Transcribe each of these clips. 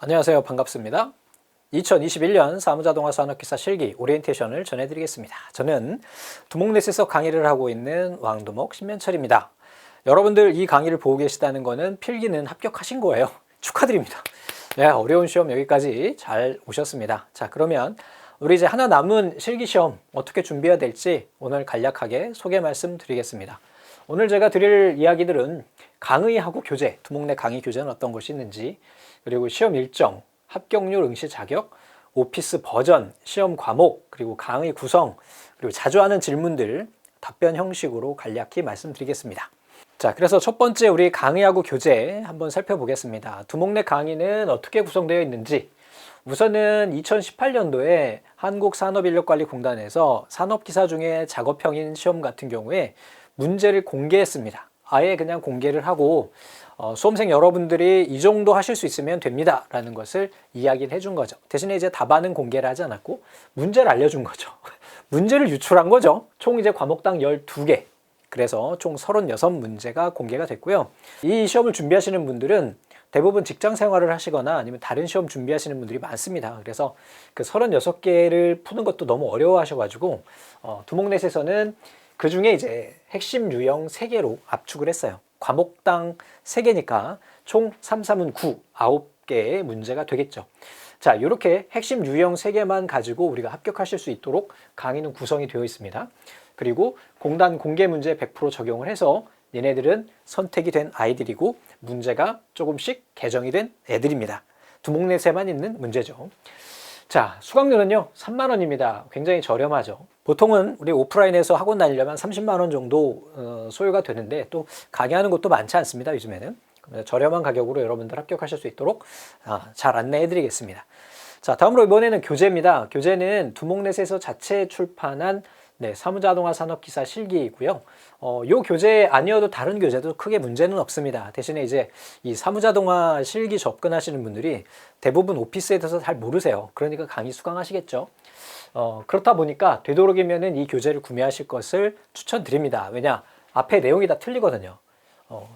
안녕하세요. 반갑습니다. 2021년 사무자동화 산업기사 실기 오리엔테이션을 전해드리겠습니다. 저는 두목넷에서 강의를 하고 있는 왕두목 신면철입니다. 여러분들 이 강의를 보고 계시다는 거는 필기는 합격하신 거예요. 축하드립니다. 네, 어려운 시험 여기까지 잘 오셨습니다. 자, 그러면 우리 이제 하나 남은 실기시험 어떻게 준비해야 될지 오늘 간략하게 소개 말씀드리겠습니다. 오늘 제가 드릴 이야기들은 강의하고 교재, 두목넷 강의 교재는 어떤 것이 있는지, 그리고 시험 일정, 합격률, 응시 자격, 오피스 버전, 시험 과목, 그리고 강의 구성, 그리고 자주 하는 질문들 답변 형식으로 간략히 말씀드리겠습니다. 자, 그래서 첫 번째 우리 강의하고 교재 한번 살펴보겠습니다. 두목넷 강의는 어떻게 구성되어 있는지, 우선은 2018년도에 한국산업인력관리공단에서 산업기사 중에 작업형인 시험 같은 경우에 문제를 공개했습니다. 아예 그냥 공개를 하고 수험생 여러분들이 이 정도 하실 수 있으면 됩니다 라는 것을 이야기를 해준 거죠. 대신에 이제 답안은 공개를 하지 않았고 문제를 알려준 거죠. 문제를 유출한 거죠. 총 이제 과목당 12개, 그래서 총 36문제가 공개가 됐고요. 이 시험을 준비하시는 분들은 대부분 직장 생활을 하시거나 아니면 다른 시험 준비하시는 분들이 많습니다. 그래서 그 36개를 푸는 것도 너무 어려워하셔가지고 두목넷에서는 그 중에 이제 핵심 유형 3개로 압축을 했어요. 과목당 3개니까 총 3, 3은 9, 9개의 문제가 되겠죠. 자, 이렇게 핵심 유형 3개만 가지고 우리가 합격하실 수 있도록 강의는 구성이 되어 있습니다. 그리고 공단 공개 문제 100% 적용을 해서 얘네들은 선택이 된 아이들이고 문제가 조금씩 개정이 된 애들입니다. 두목넷에만 있는 문제죠. 자, 수강료는요 3만 원입니다. 굉장히 저렴하죠. 보통은 우리 오프라인에서 학원 다니려면 30만 원 정도 소요가 되는데 또 강의하는 곳도 많지 않습니다. 요즘에는. 저렴한 가격으로 여러분들 합격하실 수 있도록 잘 안내해 드리겠습니다. 자, 다음으로 이번에는 교재입니다. 교재는 두목넷에서 자체 출판한 사무자동화 산업기사 실기이고요. 요 교재 아니어도 다른 교재도 크게 문제는 없습니다. 대신에 이제 이 사무자동화 실기 접근하시는 분들이 대부분 오피스에 대해서 잘 모르세요. 그러니까 강의 수강하시겠죠. 그렇다 보니까 되도록이면은 이 교재를 구매하실 것을 추천드립니다. 왜냐? 앞에 내용이 다 틀리거든요.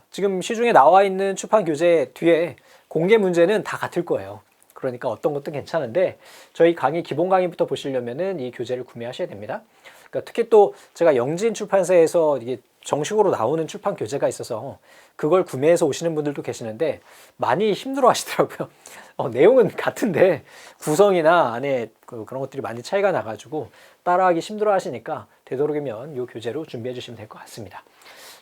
지금 시중에 나와 있는 출판 교재 뒤에 공개 문제는 다 같을 거예요. 그러니까 어떤 것도 괜찮은데 저희 강의 기본 강의부터 보시려면은 이 교재를 구매하셔야 됩니다. 그러니까 특히 또 제가 영진 출판사에서 이게 정식으로 나오는 출판 교재가 있어서 그걸 구매해서 오시는 분들도 계시는데 많이 힘들어 하시더라고요. 내용은 같은데 구성이나 안에 그런 것들이 많이 차이가 나가지고 따라하기 힘들어 하시니까 되도록이면 이 교재로 준비해 주시면 될 것 같습니다.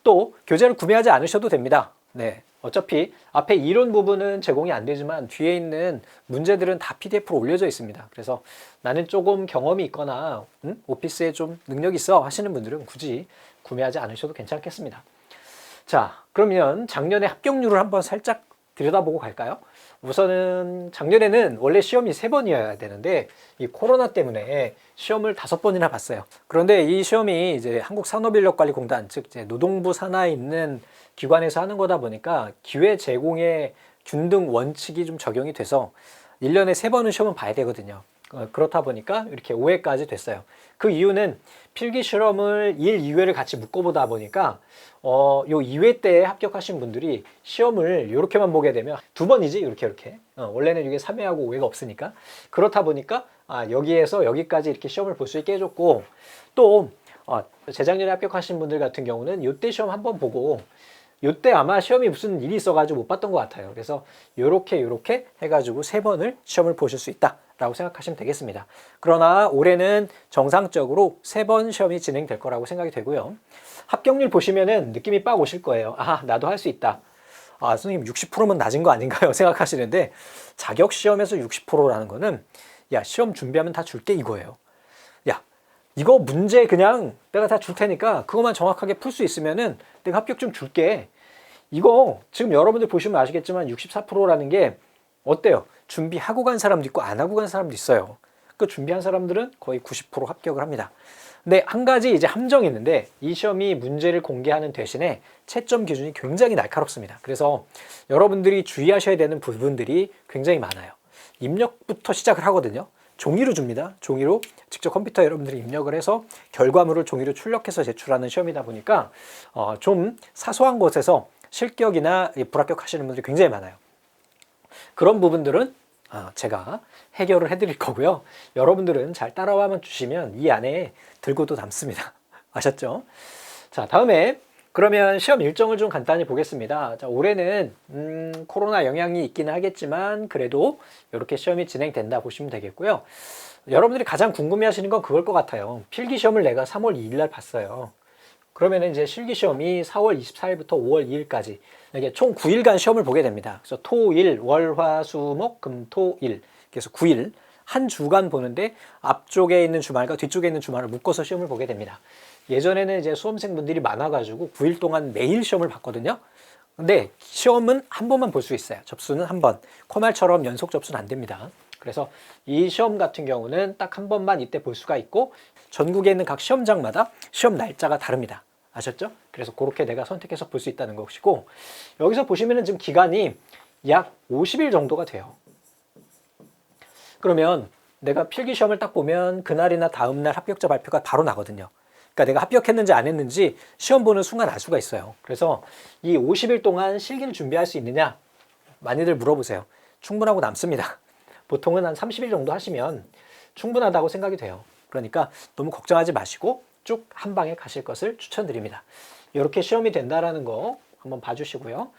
또 교재를 구매하지 않으셔도 됩니다. 네, 어차피 앞에 이론 부분은 제공이 안 되지만 뒤에 있는 문제들은 다 PDF로 올려져 있습니다. 그래서 나는 조금 경험이 있거나 오피스에 좀 능력이 있어 하시는 분들은 굳이 구매하지 않으셔도 괜찮겠습니다. 자, 그러면 작년에 합격률을 한번 살짝 들여다보고 갈까요? 우선은 작년에는 원래 시험이 3번이어야 되는데 이 코로나 때문에 시험을 5번이나 봤어요. 그런데 이 시험이 이제 한국산업인력관리공단, 즉 이제 노동부 산하에 있는 기관에서 하는 거다 보니까 기회 제공의 균등 원칙이 좀 적용이 돼서 1년에 3번은 시험은 봐야 되거든요. 그렇다 보니까 이렇게 5회까지 됐어요. 그 이유는 필기 실험을 1, 2회를 같이 묶어보다 보니까 요 2회 때 합격하신 분들이 시험을 이렇게만 보게 되면 2번이지 이렇게 원래는 이게 3회하고 5회가 없으니까 그렇다 보니까 여기에서 여기까지 이렇게 시험을 볼 수 있게 해줬고 또 재작년에 합격하신 분들 같은 경우는 요때 시험 한번 보고 요때 아마 시험이 무슨 일이 있어가지고 못 봤던 것 같아요. 그래서 요렇게 해가지고 3번을 시험을 보실 수 있다 라고 생각하시면 되겠습니다. 그러나 올해는 정상적으로 3번 시험이 진행될 거라고 생각이 되고요. 합격률 보시면은 느낌이 빡 오실 거예요. 나도 할 수 있다. 선생님 60%면 낮은 거 아닌가요? 생각하시는데 자격시험에서 60%라는 거는 야, 시험 준비하면 다 줄게 이거예요. 야, 이거 문제 그냥 내가 다 줄 테니까 그것만 정확하게 풀 수 있으면은 내가 합격 좀 줄게. 이거 지금 여러분들 보시면 아시겠지만 64%라는 게 어때요? 준비하고 간 사람도 있고 안 하고 간 사람도 있어요. 그 준비한 사람들은 거의 90% 합격을 합니다. 근데 한 가지 이제 함정이 있는데 이 시험이 문제를 공개하는 대신에 채점 기준이 굉장히 날카롭습니다. 그래서 여러분들이 주의하셔야 되는 부분들이 굉장히 많아요. 입력부터 시작을 하거든요. 종이로 줍니다. 종이로 직접 컴퓨터에 여러분들이 입력을 해서 결과물을 종이로 출력해서 제출하는 시험이다 보니까 좀 사소한 것에서 실격이나 불합격하시는 분들이 굉장히 많아요. 그런 부분들은 제가 해결을 해드릴 거고요. 여러분들은 잘 따라와만 주시면 이 안에 들고도 남습니다. 아셨죠? 자, 다음에 그러면 시험 일정을 좀 간단히 보겠습니다. 자, 올해는 코로나 영향이 있기는 하겠지만 그래도 이렇게 시험이 진행된다 보시면 되겠고요. 여러분들이 가장 궁금해하시는 건 그걸 것 같아요. 필기 시험을 내가 3월 2일 날 봤어요. 그러면 이제 실기 시험이 4월 24일부터 5월 2일까지 이게 총 9일간 시험을 보게 됩니다. 그래서 토, 일, 월, 화, 수, 목, 금, 토, 일. 그래서 9일 한 주간 보는데 앞쪽에 있는 주말과 뒤쪽에 있는 주말을 묶어서 시험을 보게 됩니다. 예전에는 이제 수험생분들이 많아가지고 9일 동안 매일 시험을 봤거든요. 근데 시험은 한 번만 볼 수 있어요. 접수는 한 번. 코말처럼 연속 접수는 안 됩니다. 그래서 이 시험 같은 경우는 딱 한 번만 이때 볼 수가 있고 전국에 있는 각 시험장마다 시험 날짜가 다릅니다. 아셨죠? 그래서 그렇게 내가 선택해서 볼 수 있다는 것이고 여기서 보시면은 지금 기간이 약 50일 정도가 돼요. 그러면 내가 필기시험을 딱 보면 그날이나 다음날 합격자 발표가 바로 나거든요. 그러니까 내가 합격했는지 안 했는지 시험 보는 순간 알 수가 있어요. 그래서 이 50일 동안 실기를 준비할 수 있느냐? 많이들 물어보세요. 충분하고 남습니다. 보통은 한 30일 정도 하시면 충분하다고 생각이 돼요. 그러니까 너무 걱정하지 마시고 쭉 한 방에 가실 것을 추천드립니다. 이렇게 시험이 된다라는 거 한번 봐주시고요.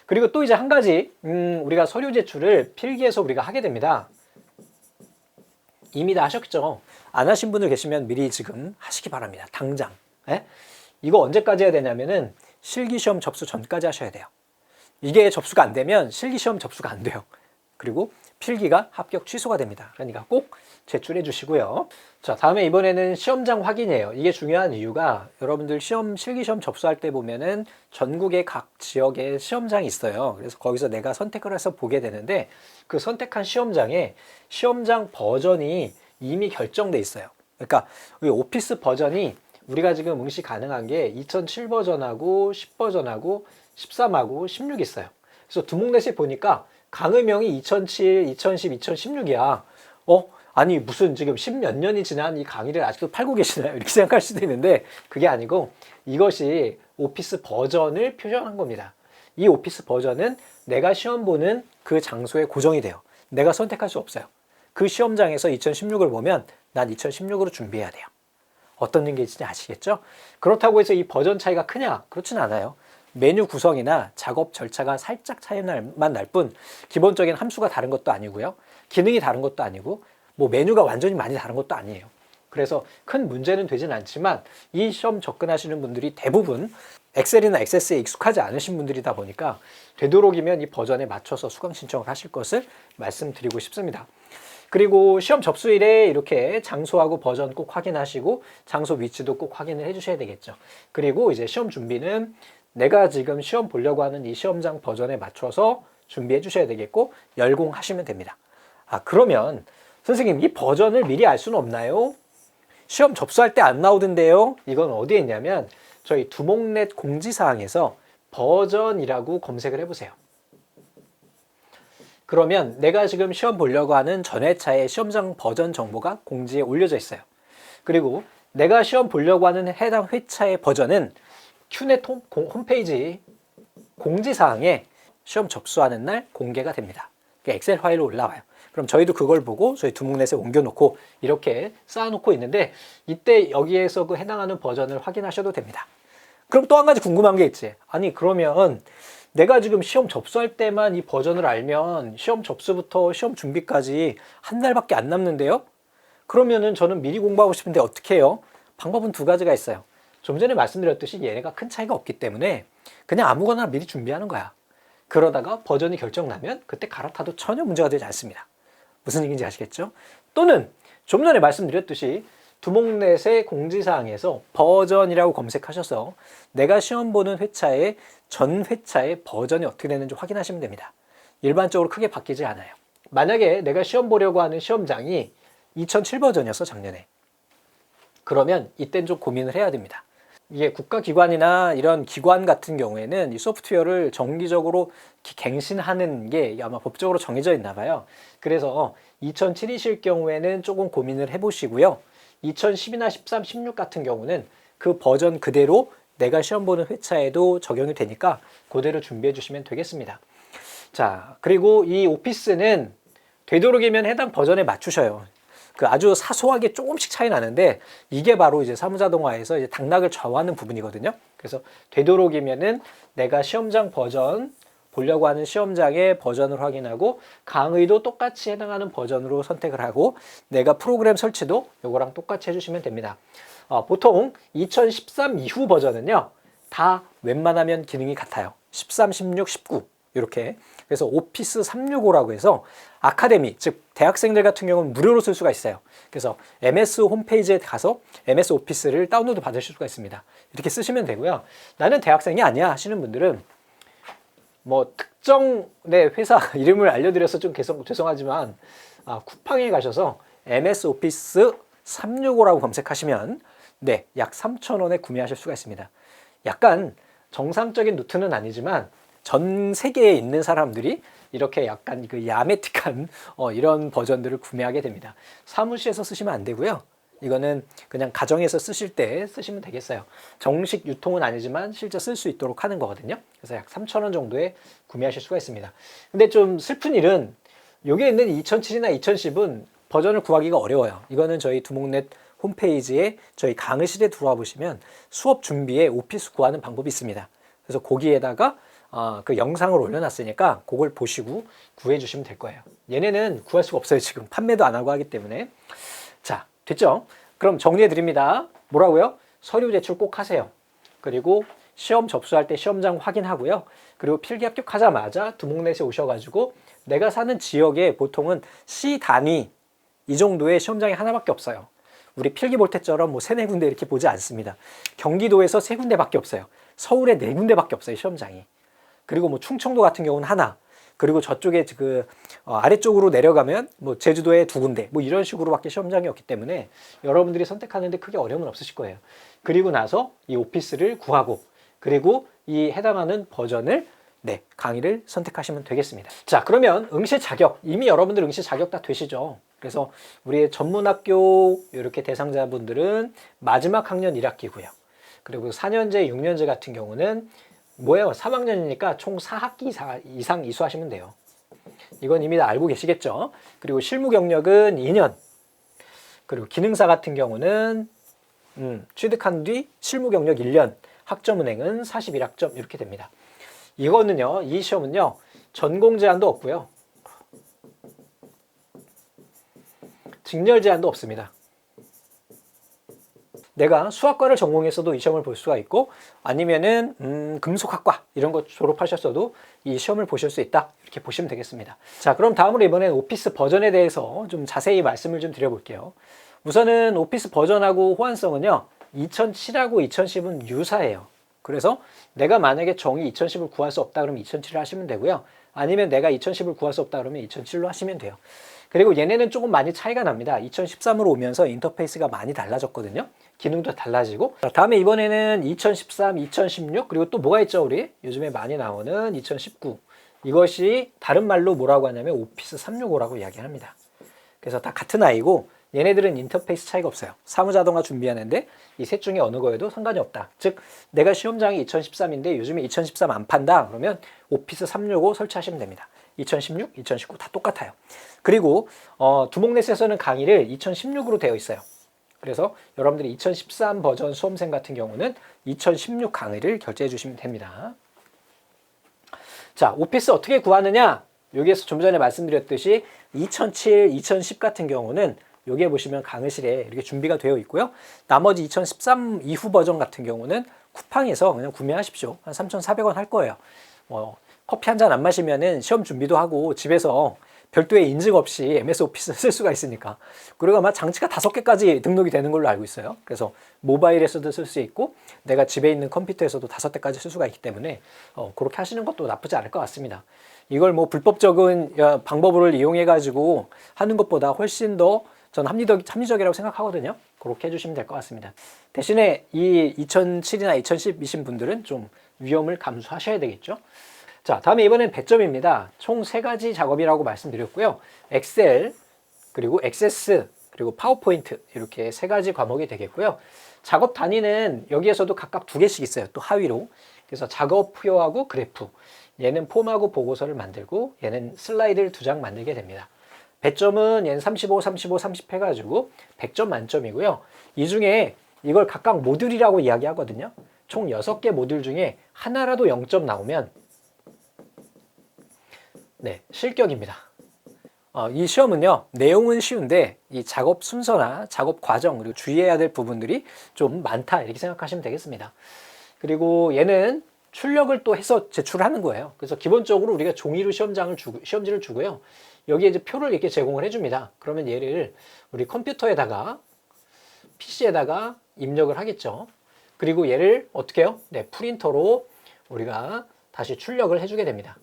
그리고 또 이제 한 가지 우리가 서류 제출을 필기에서 우리가 하게 됩니다. 이미 다 하셨죠? 안 하신 분들 계시면 미리 지금 하시기 바랍니다. 당장. 예? 이거 언제까지 해야 되냐면은 실기시험 접수 전까지 하셔야 돼요. 이게 접수가 안 되면 실기시험 접수가 안 돼요. 그리고 필기가 합격 취소가 됩니다. 그러니까 꼭 제출해 주시고요. 자, 다음에 이번에는 시험장 확인이에요. 이게 중요한 이유가 여러분들 실기시험 접수할 때 보면은 전국의 각 지역에 시험장이 있어요. 그래서 거기서 내가 선택을 해서 보게 되는데 그 선택한 시험장에 시험장 버전이 이미 결정돼 있어요. 그러니까 이 오피스 버전이 우리가 지금 응시 가능한 게 2007 버전하고 10 버전하고 13하고 16 있어요. 그래서 두목넷에 보니까 강의명이 2007, 2010, 2016이야. 아니 무슨 지금 10몇 년이 지난 이 강의를 아직도 팔고 계시나요? 이렇게 생각할 수도 있는데 그게 아니고 이것이 오피스 버전을 표현한 겁니다. 이 오피스 버전은 내가 시험 보는 그 장소에 고정이 돼요. 내가 선택할 수 없어요. 그 시험장에서 2016을 보면 난 2016으로 준비해야 돼요. 어떤 게 있는지 아시겠죠? 그렇다고 해서 이 버전 차이가 크냐? 그렇진 않아요. 메뉴 구성이나 작업 절차가 살짝 차이만 날 뿐 기본적인 함수가 다른 것도 아니고요. 기능이 다른 것도 아니고 뭐 메뉴가 완전히 많이 다른 것도 아니에요. 그래서 큰 문제는 되진 않지만 이 시험 접근하시는 분들이 대부분 엑셀이나 액세스에 익숙하지 않으신 분들이다 보니까 되도록이면 이 버전에 맞춰서 수강 신청을 하실 것을 말씀드리고 싶습니다. 그리고 시험 접수일에 이렇게 장소하고 버전 꼭 확인하시고 장소 위치도 꼭 확인을 해주셔야 되겠죠. 그리고 이제 시험 준비는 내가 지금 시험 보려고 하는 이 시험장 버전에 맞춰서 준비해 주셔야 되겠고 열공하시면 됩니다. 그러면 선생님 이 버전을 미리 알 수는 없나요? 시험 접수할 때 안 나오던데요? 이건 어디에 있냐면 저희 두목넷 공지사항에서 버전이라고 검색을 해보세요. 그러면 내가 지금 시험 보려고 하는 전회차의 시험장 버전 정보가 공지에 올려져 있어요. 그리고 내가 시험 보려고 하는 해당 회차의 버전은 큐넷 홈페이지 공지사항에 시험 접수하는 날 공개가 됩니다. 엑셀 파일로 올라와요. 그럼 저희도 그걸 보고 저희 두목넷에 옮겨놓고 이렇게 쌓아놓고 있는데 이때 여기에서 그 해당하는 버전을 확인하셔도 됩니다. 그럼 또 한 가지 궁금한 게 있지. 아니 그러면 내가 지금 시험 접수할 때만 이 버전을 알면 시험 접수부터 시험 준비까지 한 달밖에 안 남는데요? 그러면은 저는 미리 공부하고 싶은데 어떻게 해요? 방법은 두 가지가 있어요. 좀 전에 말씀드렸듯이 얘네가 큰 차이가 없기 때문에 그냥 아무거나 미리 준비하는 거야. 그러다가 버전이 결정나면 그때 갈아타도 전혀 문제가 되지 않습니다. 무슨 얘기인지 아시겠죠? 또는 좀 전에 말씀드렸듯이 두목넷의 공지사항에서 버전이라고 검색하셔서 내가 시험 보는 회차의 전 회차의 버전이 어떻게 되는지 확인하시면 됩니다. 일반적으로 크게 바뀌지 않아요. 만약에 내가 시험 보려고 하는 시험장이 2007 버전이었어 작년에. 그러면 이땐 좀 고민을 해야 됩니다. 이게 국가기관이나 이런 기관 같은 경우에는 이 소프트웨어를 정기적으로 갱신하는 게 아마 법적으로 정해져 있나 봐요. 그래서 2007이실 경우에는 조금 고민을 해보시고요. 2010이나 13, 16 같은 경우는 그 버전 그대로 내가 시험 보는 회차에도 적용이 되니까 그대로 준비해 주시면 되겠습니다. 자, 그리고 이 오피스는 되도록이면 해당 버전에 맞추셔요. 그 아주 사소하게 조금씩 차이 나는데 이게 바로 이제 사무자동화에서 이제 당락을 좌우하는 부분이거든요. 그래서 되도록이면은 내가 시험장 버전 보려고 하는 시험장의 버전을 확인하고 강의도 똑같이 해당하는 버전으로 선택을 하고 내가 프로그램 설치도 요거랑 똑같이 해주시면 됩니다. 보통 2013 이후 버전은요 다 웬만하면 기능이 같아요. 13, 16, 19 이렇게. 그래서 오피스 365라고 해서 아카데미, 즉 대학생들 같은 경우는 무료로 쓸 수가 있어요. 그래서 MS 홈페이지에 가서 MS 오피스를 다운로드 받으실 수가 있습니다. 이렇게 쓰시면 되고요. 나는 대학생이 아니야 하시는 분들은 뭐 특정 회사 이름을 알려드려서 좀 죄송하지만 쿠팡에 가셔서 MS 오피스 365라고 검색하시면 약 3,000원에 구매하실 수가 있습니다. 약간 정상적인 노트는 아니지만 전 세계에 있는 사람들이 이렇게 약간 그 야매틱한 이런 버전들을 구매하게 됩니다. 사무실에서 쓰시면 안 되고요. 이거는 그냥 가정에서 쓰실 때 쓰시면 되겠어요. 정식 유통은 아니지만 실제 쓸 수 있도록 하는 거거든요. 그래서 약 3,000원 정도에 구매하실 수가 있습니다. 근데 좀 슬픈 일은 여기에 있는 2007이나 2010은 버전을 구하기가 어려워요. 이거는 저희 두목넷 홈페이지에 저희 강의실에 들어와 보시면 수업 준비에 오피스 구하는 방법이 있습니다. 그래서 거기에다가 그 영상을 올려놨으니까 그걸 보시고 구해 주시면 될 거예요. 얘네는 구할 수가 없어요. 지금 판매도 안 하고 하기 때문에. 자, 됐죠? 그럼 정리해 드립니다. 뭐라고요? 서류 제출 꼭 하세요. 그리고 시험 접수할 때 시험장 확인하고요. 그리고 필기 합격하자마자 두목넷에 오셔가지고 내가 사는 지역에 보통은 시 단위 이 정도의 시험장이 하나밖에 없어요. 우리 필기 볼 때처럼 뭐 3, 4군데 이렇게 보지 않습니다. 경기도에서 3군데밖에 없어요. 서울에 4군데밖에 없어요, 시험장이. 그리고 뭐 충청도 같은 경우는 하나. 그리고 저쪽에 그 아래쪽으로 내려가면 뭐 제주도에 2군데 뭐 이런 식으로밖에 시험장이 없기 때문에 여러분들이 선택하는데 크게 어려움은 없으실 거예요. 그리고 나서 이 오피스를 구하고 그리고 이 해당하는 버전을 강의를 선택하시면 되겠습니다. 자, 그러면 응시 자격, 이미 여러분들 응시 자격 다 되시죠? 그래서 우리의 전문학교 이렇게 대상자분들은 마지막 학년 1학기고요. 그리고 4년제, 6년제 같은 경우는 뭐예요? 3학년이니까 총 4학기 이상 이수하시면 돼요. 이건 이미 다 알고 계시겠죠? 그리고 실무 경력은 2년. 그리고 기능사 같은 경우는 취득한 뒤 실무 경력 1년. 학점 은행은 41학점 이렇게 됩니다. 이거는요, 이 시험은요, 전공 제한도 없고요. 직렬 제한도 없습니다. 내가 수학과를 전공했어도 이 시험을 볼 수가 있고 아니면은 금속학과 이런 거 졸업하셨어도 이 시험을 보실 수 있다 이렇게 보시면 되겠습니다. 자, 그럼 다음으로 이번엔 오피스 버전에 대해서 좀 자세히 말씀을 좀 드려볼게요. 우선은 오피스 버전하고 호환성은요 2007하고 2010은 유사해요. 그래서 내가 만약에 정의 2010을 구할 수 없다 그러면 2007을 하시면 되고요. 아니면 내가 2010을 구할 수 없다 그러면 2007로 하시면 돼요. 그리고 얘네는 조금 많이 차이가 납니다. 2013으로 오면서 인터페이스가 많이 달라졌거든요. 기능도 달라지고. 다음에 이번에는 2013, 2016 그리고 또 뭐가 있죠 우리? 요즘에 많이 나오는 2019. 이것이 다른 말로 뭐라고 하냐면 오피스 365라고 이야기합니다. 그래서 다 같은 아이고 얘네들은 인터페이스 차이가 없어요. 사무자동화 준비하는데 이 셋 중에 어느 거에도 상관이 없다. 즉 내가 시험장이 2013인데 요즘에 2013 안 판다 그러면 오피스 365 설치하시면 됩니다. 2016, 2019 다 똑같아요. 그리고 두목넷에서는 강의를 2016으로 되어 있어요. 그래서 여러분들이 2013 버전 수험생 같은 경우는 2016 강의를 결제해 주시면 됩니다. 자, 오피스 어떻게 구하느냐? 여기에서 좀 전에 말씀드렸듯이 2007, 2010 같은 경우는 여기에 보시면 강의실에 이렇게 준비가 되어 있고요. 나머지 2013 이후 버전 같은 경우는 쿠팡에서 그냥 구매하십시오. 한 3,400원 할 거예요. 커피 한 잔 안 마시면은 시험 준비도 하고 집에서 별도의 인증 없이 MS 오피스 쓸 수가 있으니까. 그리고 아마 장치가 5개까지 등록이 되는 걸로 알고 있어요. 그래서 모바일에서도 쓸 수 있고 내가 집에 있는 컴퓨터에서도 5대까지 쓸 수가 있기 때문에 그렇게 하시는 것도 나쁘지 않을 것 같습니다. 이걸 뭐 불법적인 방법을 이용해 가지고 하는 것보다 훨씬 더 전 합리적이라고 생각하거든요. 그렇게 해주시면 될 것 같습니다. 대신에 이 2007이나 2010이신 분들은 좀 위험을 감수하셔야 되겠죠. 자, 다음에 이번엔 배점입니다. 총 3가지 작업이라고 말씀드렸고요. 엑셀, 그리고 액세스, 그리고 파워포인트 이렇게 3가지 과목이 되겠고요. 작업 단위는 여기에서도 각각 2개씩 있어요. 또 하위로. 그래서 작업표하고 그래프. 얘는 폼하고 보고서를 만들고 얘는 슬라이드를 2장 만들게 됩니다. 배점은 얘는 35, 35, 30 해가지고 100점 만점이고요. 이 중에 이걸 각각 모듈이라고 이야기하거든요. 총 6개 모듈 중에 하나라도 0점 나오면 네, 실격입니다. 이 시험은요, 내용은 쉬운데 이 작업 순서나 작업 과정 그리고 주의해야 될 부분들이 좀 많다 이렇게 생각하시면 되겠습니다. 그리고 얘는 출력을 또 해서 제출하는 거예요. 그래서 기본적으로 우리가 종이로 시험지를 주고요. 여기에 이제 표를 이렇게 제공을 해줍니다. 그러면 얘를 우리 컴퓨터에다가 PC에다가 입력을 하겠죠. 그리고 얘를 어떻게 해요? 네, 프린터로 우리가 다시 출력을 해주게 됩니다.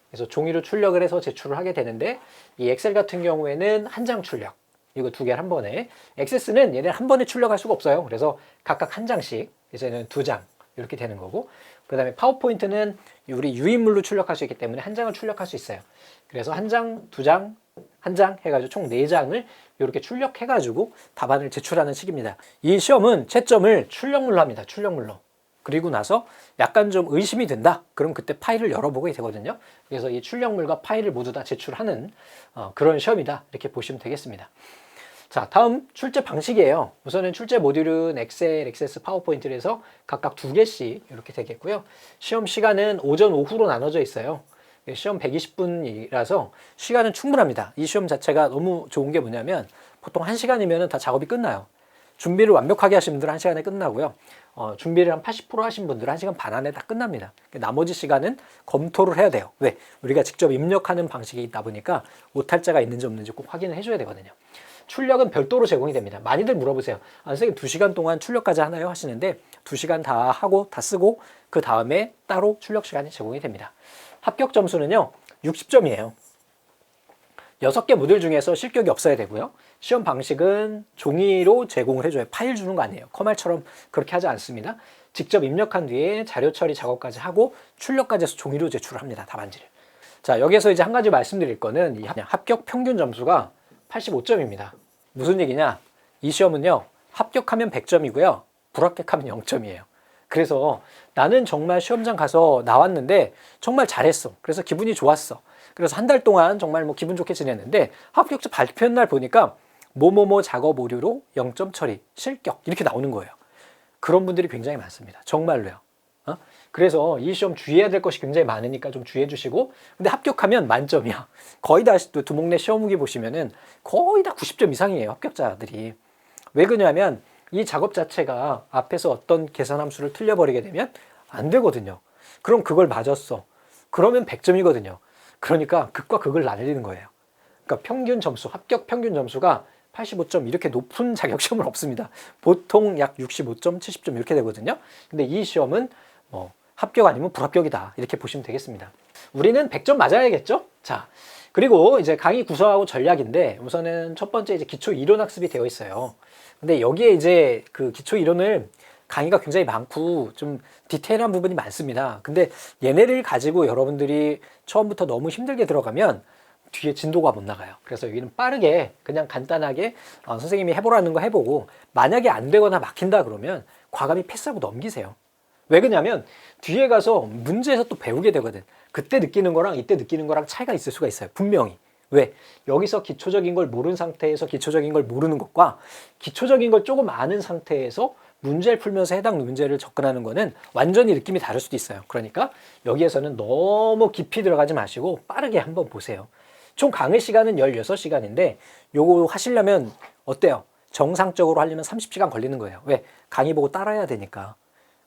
그래서 종이로 출력을 해서 제출을 하게 되는데 이 엑셀 같은 경우에는 한 장 출력, 이거 2개를 한 번에, 액세스는 얘는 한 번에 출력할 수가 없어요. 그래서 각각 한 장씩, 이제는 2장 이렇게 되는 거고, 그 다음에 파워포인트는 우리 유인물로 출력할 수 있기 때문에 한 장을 출력할 수 있어요. 그래서 한 장, 2장, 한 장 해가지고 총 4장을 이렇게 출력해가지고 답안을 제출하는 식입니다. 이 시험은 채점을 출력물로 합니다. 출력물로. 그리고 나서 약간 좀 의심이 든다. 그럼 그때 파일을 열어보게 되거든요. 그래서 이 출력물과 파일을 모두 다 제출하는 그런 시험이다. 이렇게 보시면 되겠습니다. 자, 다음 출제 방식이에요. 우선은 출제 모듈은 엑셀, 액세스, 파워포인트를 해서 각각 2개씩 이렇게 되겠고요. 시험 시간은 오전, 오후로 나눠져 있어요. 시험 120분이라서 시간은 충분합니다. 이 시험 자체가 너무 좋은 게 뭐냐면 보통 1시간이면 다 작업이 끝나요. 준비를 완벽하게 하신 분들은 1시간에 끝나고요. 준비를 한 80% 하신 분들은 1시간 반 안에 다 끝납니다. 나머지 시간은 검토를 해야 돼요. 왜? 우리가 직접 입력하는 방식이 있다 보니까 오탈자가 있는지 없는지 꼭 확인을 해줘야 되거든요. 출력은 별도로 제공이 됩니다. 많이들 물어보세요. 선생님 2시간 동안 출력까지 하나요? 하시는데 2시간 다 하고 다 쓰고 그 다음에 따로 출력 시간이 제공이 됩니다. 합격 점수는요 60점이에요. 6개 모듈 중에서 실격이 없어야 되고요. 시험 방식은 종이로 제공을 해줘요. 파일 주는 거 아니에요. 커말처럼 그렇게 하지 않습니다. 직접 입력한 뒤에 자료 처리 작업까지 하고 출력까지 해서 종이로 제출합니다. 답안지를. 자, 여기에서 이제 한 가지 말씀드릴 거는 이 합격 평균 점수가 85점입니다. 무슨 얘기냐? 이 시험은요. 합격하면 100점이고요. 불합격하면 0점이에요. 그래서 나는 정말 시험장 가서 나왔는데 정말 잘했어. 그래서 기분이 좋았어. 그래서 한 달 동안 정말 뭐 기분 좋게 지냈는데 합격자 발표한 날 보니까 뭐뭐뭐 작업 오류로 0점 처리, 실격 이렇게 나오는 거예요. 그런 분들이 굉장히 많습니다. 정말로요. 그래서 이 시험 주의해야 될 것이 굉장히 많으니까 좀 주의해 주시고, 근데 합격하면 만점이야. 거의 다 두목내 시험 후기 보시면은 거의 다 90점 이상이에요. 합격자들이. 왜 그러냐면 이 작업 자체가 앞에서 어떤 계산 함수를 틀려버리게 되면 안 되거든요. 그럼 그걸 맞았어. 그러면 100점이거든요. 그러니까 극과 극을 나뉘는 거예요. 그러니까 평균 점수, 합격 평균 점수가 85점 이렇게 높은 자격시험은 없습니다. 보통 약 65점, 70점 이렇게 되거든요. 근데 이 시험은 뭐 합격 아니면 불합격이다 이렇게 보시면 되겠습니다. 우리는 100점 맞아야겠죠? 자, 그리고 이제 강의 구성하고 전략인데 우선은 첫 번째 이제 기초 이론 학습이 되어 있어요. 근데 여기에 이제 그 기초 이론을 강의가 굉장히 많고 좀 디테일한 부분이 많습니다. 근데 얘네를 가지고 여러분들이 처음부터 너무 힘들게 들어가면 뒤에 진도가 못 나가요. 그래서 여기는 빠르게 그냥 간단하게 선생님이 해보라는 거 해보고 만약에 안 되거나 막힌다 그러면 과감히 패스하고 넘기세요. 왜 그러냐면 뒤에 가서 문제에서 또 배우게 되거든. 그때 느끼는 거랑 이때 느끼는 거랑 차이가 있을 수가 있어요. 분명히. 왜? 여기서 기초적인 걸 모르는 상태에서 기초적인 걸 모르는 것과 기초적인 걸 조금 아는 상태에서 문제를 풀면서 해당 문제를 접근하는 거는 완전히 느낌이 다를 수도 있어요. 그러니까 여기에서는 너무 깊이 들어가지 마시고 빠르게 한번 보세요. 총 강의 시간은 16시간인데 요거 하시려면 어때요? 정상적으로 하려면 30시간 걸리는 거예요. 왜? 강의 보고 따라해야 되니까.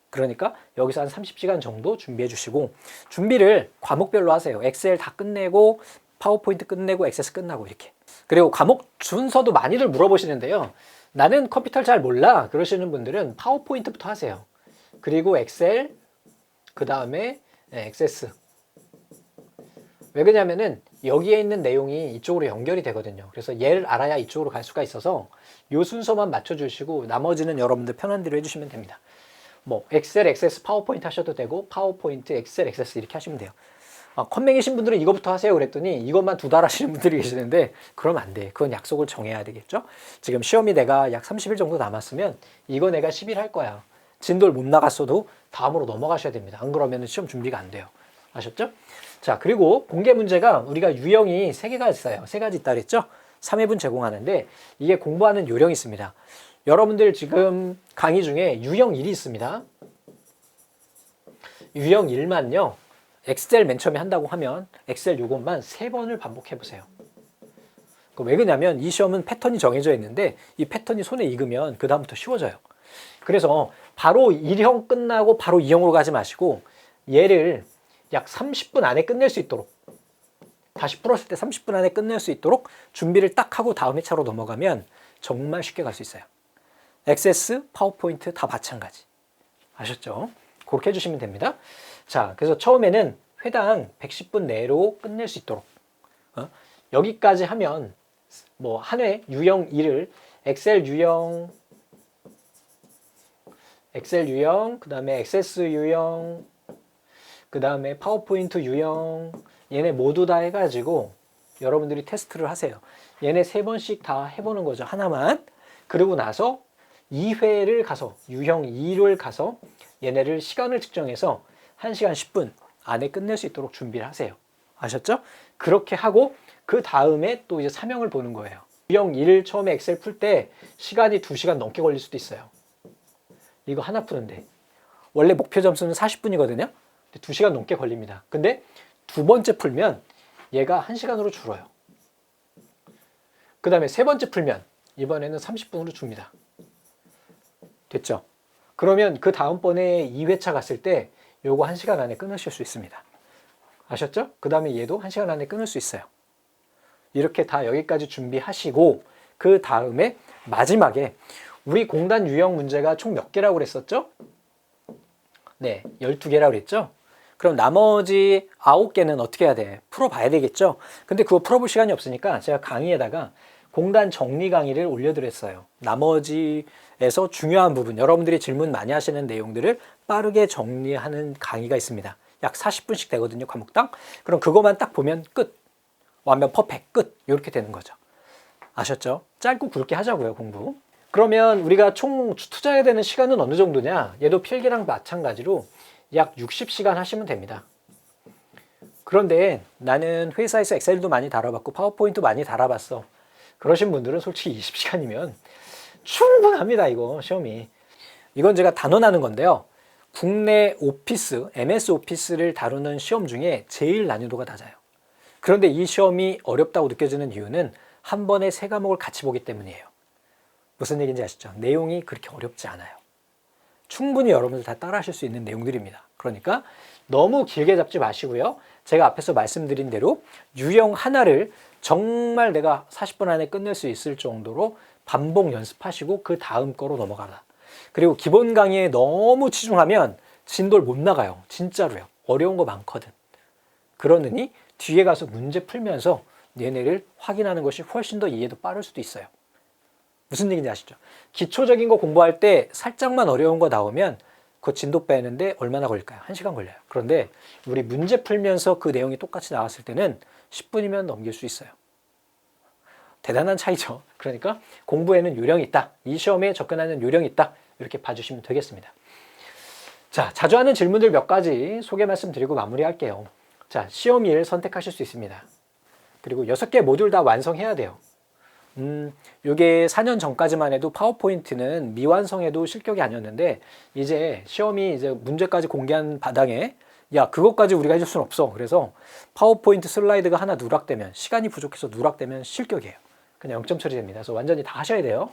그러니까 여기서 한 30시간 정도 준비해 주시고 준비를 과목별로 하세요. 엑셀 다 끝내고 파워포인트 끝내고 액세스 끝나고 이렇게. 그리고 과목 순서도 많이들 물어보시는데요. 나는 컴퓨터를 잘 몰라 그러시는 분들은 파워포인트부터 하세요. 그리고 엑셀, 그 다음에 액세스. 왜 그러냐면은 여기에 있는 내용이 이쪽으로 연결이 되거든요. 그래서 얘를 알아야 이쪽으로 갈 수가 있어서 이 순서만 맞춰주시고 나머지는 여러분들 편한 대로 해주시면 됩니다. 뭐 엑셀, 액세스, 파워포인트 하셔도 되고 파워포인트, 엑셀, 액세스 이렇게 하시면 돼요. 컴맹이신 분들은 이거부터 하세요 그랬더니 이것만 2달 하시는 분들이 계시는데 그러면 안 돼. 그건 약속을 정해야 되겠죠. 지금 시험이 내가 약 30일 정도 남았으면 이거 내가 10일 할 거야. 진도를 못 나갔어도 다음으로 넘어가셔야 됩니다. 안 그러면 시험 준비가 안 돼요. 아셨죠? 자, 그리고 공개 문제가 우리가 유형이 3개가 있어요. 3가지 있다 그랬죠? 3회분 제공하는데 이게 공부하는 요령이 있습니다. 여러분들 지금 강의 중에 유형 1이 있습니다. 유형 1만요. 엑셀 맨 처음에 한다고 하면 엑셀 요것만 3번을 반복해 보세요. 왜 그러냐면 이 시험은 패턴이 정해져 있는데 이 패턴이 손에 익으면 그 다음부터 쉬워져요. 그래서 바로 1형 끝나고 바로 2형으로 가지 마시고 얘를 약 30분 안에 끝낼 수 있도록, 다시 풀었을 때 30분 안에 끝낼 수 있도록 준비를 딱 하고 다음 회차로 넘어가면 정말 쉽게 갈 수 있어요. 액세스, 파워포인트 다 마찬가지. 아셨죠? 그렇게 해주시면 됩니다. 자, 그래서 처음에는 회당 110분 내로 끝낼 수 있도록 여기까지 하면 뭐 한 회 유형 2를 엑셀 유형, 그 다음에 액세스 유형, 그 다음에 파워포인트 유형, 얘네 모두 다 해가지고 여러분들이 테스트를 하세요. 얘네 3번씩 다 해보는 거죠. 하나만. 그러고 나서 2회를 가서 유형 2를 가서 얘네를 시간을 측정해서 1시간 10분 안에 끝낼 수 있도록 준비를 하세요. 아셨죠? 그렇게 하고 그 다음에 또 이제 3형을 보는 거예요. 유형 1을 처음에 엑셀 풀 때 시간이 2시간 넘게 걸릴 수도 있어요. 이거 하나 푸는데 원래 목표 점수는 40분이거든요. 2시간 넘게 걸립니다. 근데 두 번째 풀면 얘가 1시간으로 줄어요. 그 다음에 세 번째 풀면 이번에는 30분으로 줍니다. 됐죠? 그러면 그 다음번에 2회차 갔을 때 요거 1시간 안에 끊으실 수 있습니다. 아셨죠? 그 다음에 얘도 1시간 안에 끊을 수 있어요. 이렇게 다 여기까지 준비하시고 그 다음에 마지막에 우리 공단 유형 문제가 총 몇 개라고 그랬었죠? 네, 12개라고 그랬죠? 그럼 나머지 9개는 어떻게 해야 돼? 풀어봐야 되겠죠? 근데 그거 풀어볼 시간이 없으니까 제가 강의에다가 공단 정리 강의를 올려드렸어요. 나머지에서 중요한 부분, 여러분들이 질문 많이 하시는 내용들을 빠르게 정리하는 강의가 있습니다. 약 40분씩 되거든요, 과목당. 그럼 그것만 딱 보면 끝. 완전 퍼펙트 끝. 이렇게 되는 거죠. 아셨죠? 짧고 굵게 하자고요, 공부. 그러면 우리가 총 투자해야 되는 시간은 어느 정도냐? 얘도 필기랑 마찬가지로 약 60시간 하시면 됩니다. 그런데 나는 회사에서 엑셀도 많이 다뤄봤고 파워포인트 많이 달아봤어. 그러신 분들은 솔직히 20시간이면 충분합니다, 이거 시험이. 이건 제가 단언하는 건데요. 국내 오피스, MS 오피스를 다루는 시험 중에 제일 난이도가 낮아요. 그런데 이 시험이 어렵다고 느껴지는 이유는 한 번에 3과목을 같이 보기 때문이에요. 무슨 얘기인지 아시죠? 내용이 그렇게 어렵지 않아요. 충분히 여러분들 다 따라 하실 수 있는 내용들입니다. 그러니까 너무 길게 잡지 마시고요. 제가 앞에서 말씀드린 대로 유형 하나를 정말 내가 40분 안에 끝낼 수 있을 정도로 반복 연습하시고 그 다음 거로 넘어가라. 그리고 기본 강의에 너무 치중하면 진도를 못 나가요. 진짜로요. 어려운 거 많거든. 그러느니 뒤에 가서 문제 풀면서 얘네를 확인하는 것이 훨씬 더 이해도 빠를 수도 있어요. 무슨 얘기인지 아시죠? 기초적인 거 공부할 때 살짝만 어려운 거 나오면 그 진도 빼는데 얼마나 걸릴까요? 1시간 걸려요. 그런데 우리 문제 풀면서 그 내용이 똑같이 나왔을 때는 10분이면 넘길 수 있어요. 대단한 차이죠. 그러니까 공부에는 요령이 있다. 이 시험에 접근하는 요령이 있다. 이렇게 봐주시면 되겠습니다. 자, 자주 하는 질문들 몇 가지 소개 말씀드리고 마무리할게요. 자, 시험일 선택하실 수 있습니다. 그리고 6개 모듈 다 완성해야 돼요. 요게 4년 전까지만 해도 파워포인트는 미완성해도 실격이 아니었는데 이제 시험이 이제 문제까지 공개한 바당에 야, 그것까지 우리가 해줄 수는 없어. 그래서 파워포인트 슬라이드가 하나 누락되면, 시간이 부족해서 누락되면 실격이에요. 그냥 0점 처리됩니다. 그래서 완전히 다 하셔야 돼요.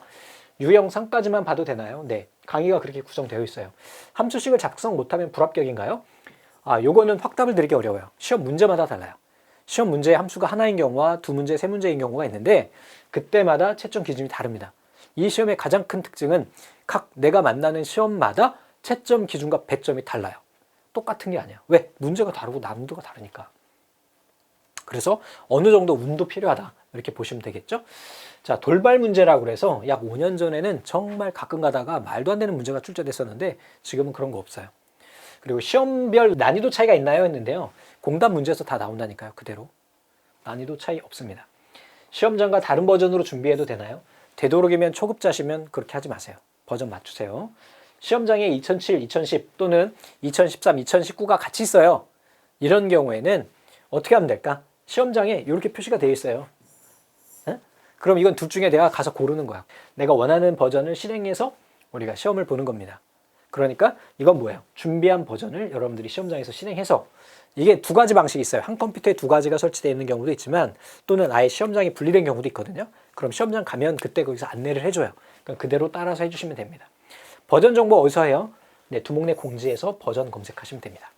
유형 3까지만 봐도 되나요? 네, 강의가 그렇게 구성되어 있어요. 함수식을 작성 못하면 불합격인가요? 아, 요거는 확답을 드리기 어려워요. 시험 문제마다 달라요. 시험 문제의 함수가 하나인 경우와 2문제, 3문제인 경우가 있는데 그때마다 채점 기준이 다릅니다. 이 시험의 가장 큰 특징은 각 내가 만나는 시험마다 채점 기준과 배점이 달라요. 똑같은 게 아니야. 왜? 문제가 다르고 난이도가 다르니까. 그래서 어느 정도 운도 필요하다. 이렇게 보시면 되겠죠? 자, 돌발 문제라고 해서 약 5년 전에는 정말 가끔 가다가 말도 안 되는 문제가 출제됐었는데 지금은 그런 거 없어요. 그리고 시험별 난이도 차이가 있나요? 했는데요. 공단 문제에서 다 나온다니까요. 그대로. 난이도 차이 없습니다. 시험장과 다른 버전으로 준비해도 되나요? 되도록이면 초급자시면 그렇게 하지 마세요. 버전 맞추세요. 시험장에 2007, 2010 또는 2013, 2019가 같이 있어요. 이런 경우에는 어떻게 하면 될까? 시험장에 이렇게 표시가 되어 있어요. 에? 그럼 이건 둘 중에 내가 가서 고르는 거야. 내가 원하는 버전을 실행해서 우리가 시험을 보는 겁니다. 그러니까 이건 뭐예요? 준비한 버전을 여러분들이 시험장에서 실행해서, 이게 두 가지 방식이 있어요. 한 컴퓨터에 두 가지가 설치되어 있는 경우도 있지만 또는 아예 시험장이 분리된 경우도 있거든요. 그럼 시험장 가면 그때 거기서 안내를 해줘요. 그러니까 그대로 따라서 해주시면 됩니다. 버전 정보 어디서 해요? 네, 두목내 공지에서 버전 검색하시면 됩니다.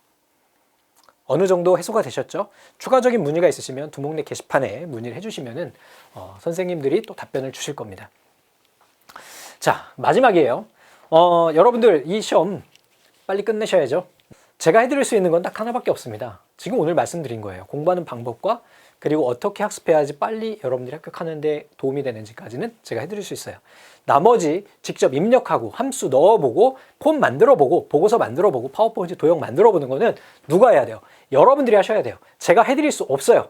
어느 정도 해소가 되셨죠? 추가적인 문의가 있으시면 두목내 게시판에 문의를 해주시면은 선생님들이 또 답변을 주실 겁니다. 자, 마지막이에요. 여러분들 이 시험 빨리 끝내셔야죠. 제가 해드릴 수 있는 건 딱 하나밖에 없습니다. 지금 오늘 말씀드린 거예요. 공부하는 방법과 그리고 어떻게 학습해야지 빨리 여러분들이 합격하는 데 도움이 되는지까지는 제가 해드릴 수 있어요. 나머지 직접 입력하고 함수 넣어보고 폼 만들어보고 보고서 만들어보고 파워포인트 도형 만들어보는 거는 누가 해야 돼요? 여러분들이 하셔야 돼요. 제가 해드릴 수 없어요.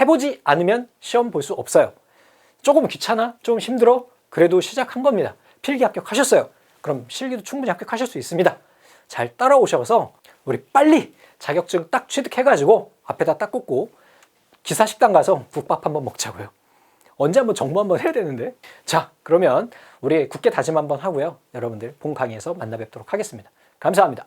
해보지 않으면 시험 볼 수 없어요. 조금 귀찮아? 좀 힘들어? 그래도 시작한 겁니다. 필기 합격하셨어요. 그럼 실기도 충분히 합격하실 수 있습니다. 잘 따라오셔서 우리 빨리 자격증 딱 취득해가지고 앞에다 딱 꽂고 기사식당 가서 국밥 한번 먹자고요. 언제 한번 정모 한번 해야 되는데. 자, 그러면 우리 굳게 다짐 한번 하고요. 여러분들 본 강의에서 만나 뵙도록 하겠습니다. 감사합니다.